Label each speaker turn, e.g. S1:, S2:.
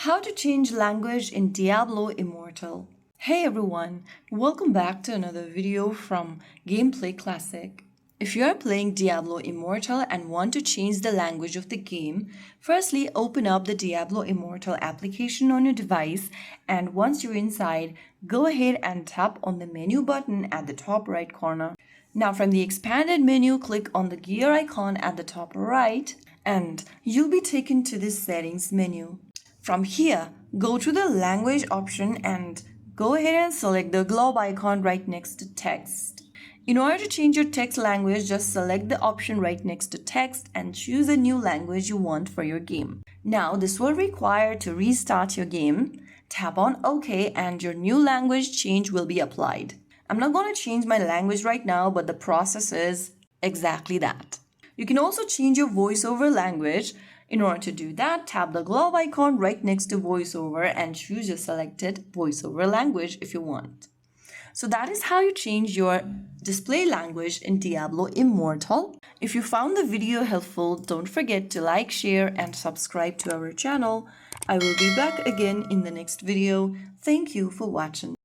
S1: How to change language in Diablo Immortal. Hey everyone, welcome back to another video from Gameplay Classic. If you are playing Diablo Immortal and want to change the language of the game, firstly open up the Diablo Immortal application on your device, and once you're inside, go ahead and tap on the menu button at the top right corner. Now from the expanded menu, click on the gear icon at the top right and you'll be taken to the settings menu. From here, go to the language option and go ahead and select the globe icon right next to text. In order to change your text language, just select the option right next to text and choose a new language you want for your game. Now, this will require to restart your game. Tap on OK and your new language change will be applied. I'm not going to change my language right now, but the process is exactly that. You can also change your voiceover language. In order to do that, tap the globe icon right next to voiceover and choose your selected voiceover language if you want. So that is how you change your display language in Diablo Immortal. If you found the video helpful, don't forget to like, share, and subscribe to our channel. I will be back again in the next video. Thank you for watching.